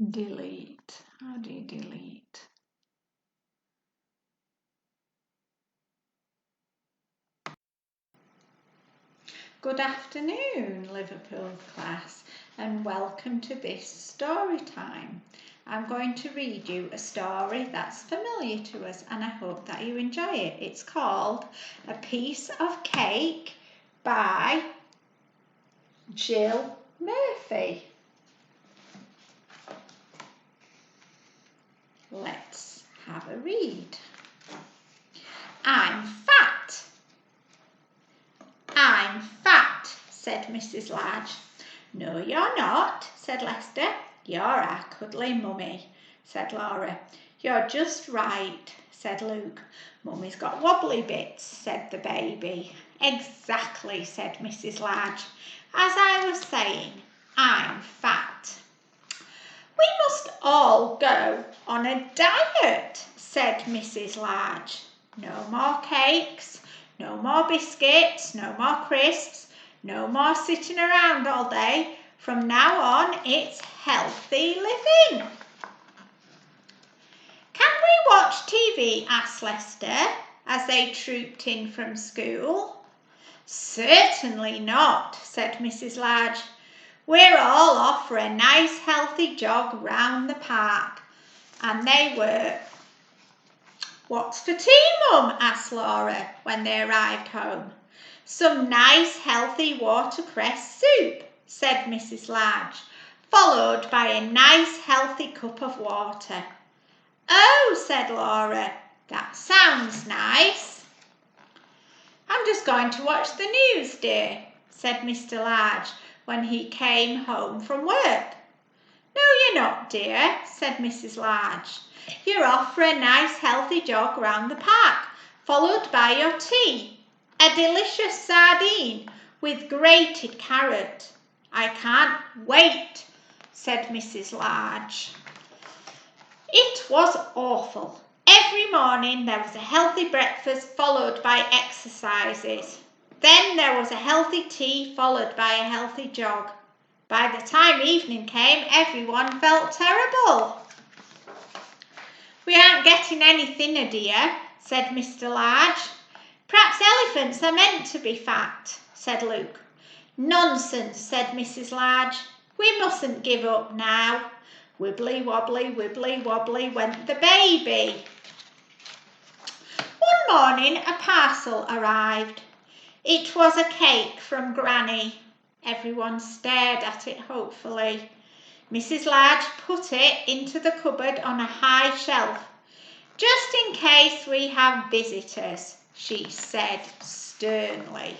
Delete. How do you delete? Good afternoon, Liverpool class, and welcome to this story time. I'm going to read you a story that's familiar to us, and I hope that you enjoy it. It's called A Piece of Cake by Jill Murphy. Let's have a read. I'm fat. I'm fat, said Mrs. Large. No, you're not, said Lester. You're our cuddly mummy, said Laura. You're just right, said Luke. Mummy's got wobbly bits, said the baby. Exactly, said Mrs. Large. As I was saying, I'm fat. We must all go on a diet, said Mrs. Large. No more cakes, no more biscuits, no more crisps, no more sitting around all day. From now on, it's healthy living. Can we watch TV? Asked Lester as they trooped in from school. Certainly not, said Mrs. Large. We're all off for a nice healthy jog round the park. And they were. What's for tea, Mum? Asked Laura when they arrived home. Some nice healthy watercress soup, said Mrs. Large, followed by a nice healthy cup of water. Oh, said Laura, that sounds nice. I'm just going to watch the news, dear, said Mr. Large when he came home from work. No, you're not, dear, said Mrs. Large. You're off for a nice healthy jog round the park, followed by your tea, a delicious sardine with grated carrot. I can't wait, said Mrs. Large. It was awful. Every morning there was a healthy breakfast followed by exercises. Then there was a healthy tea followed by a healthy jog. By the time evening came, everyone felt terrible. We aren't getting any thinner, dear, said Mr. Large. Perhaps elephants are meant to be fat, said Luke. Nonsense, said Mrs. Large. We mustn't give up now. Wibbly wobbly went the baby. One morning a parcel arrived. It was a cake from Granny. Everyone stared at it hopefully. Mrs. Large put it into the cupboard on a high shelf. Just in case we have visitors, she said sternly.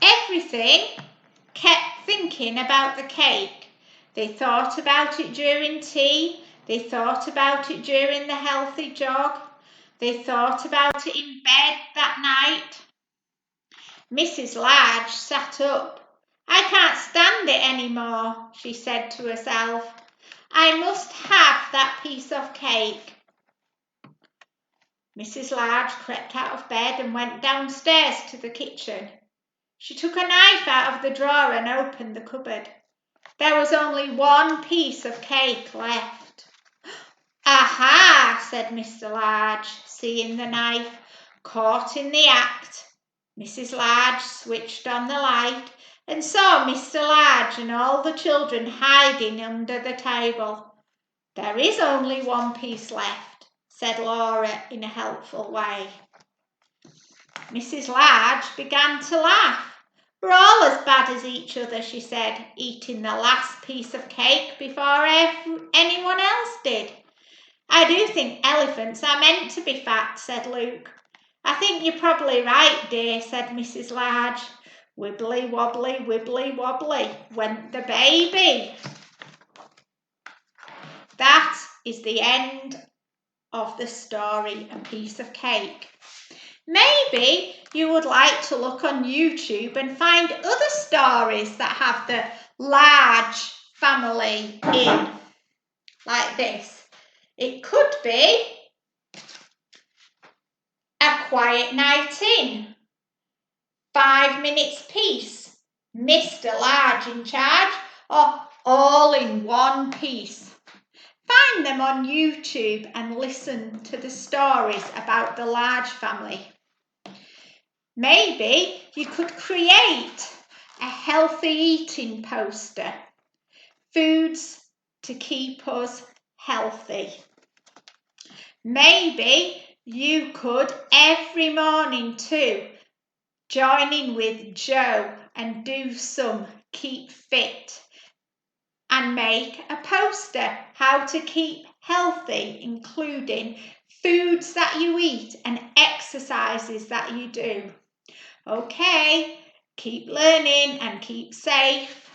Everything kept thinking about the cake. They thought about it during tea. They thought about it during the healthy jog. They thought about it in bed that night. Mrs. Large sat up. I can't stand it any more, she said to herself. I must have that piece of cake. Mrs. Large crept out of bed and went downstairs to the kitchen. She took a knife out of the drawer and opened the cupboard. There was only one piece of cake left. Aha, said Mr. Large, seeing the knife. Caught in the act. Mrs. Large switched on the light and saw Mr. Large and all the children hiding under the table. There is only one piece left, said Laura in a helpful way. Mrs. Large began to laugh. We're all as bad as each other, she said, eating the last piece of cake before anyone else did. I do think elephants are meant to be fat, said Luke. I think you're probably right, dear, said Mrs. Large. Wibbly wobbly went the baby. That is the end of the story, A Piece of Cake. Maybe you would like to look on YouTube and find other stories that have the large family in, like this. It could be A Quiet Night In, 5 Minutes Peace, Mr. Large in Charge, or all in one piece. Find them on YouTube and listen to the stories about the Large family. Maybe you could create a healthy eating poster. Foods to keep us healthy. Maybe you could every morning too join in with Joe and do some Keep Fit and make a poster how to keep healthy, including foods that you eat and exercises that you do. Okay, keep learning and keep safe.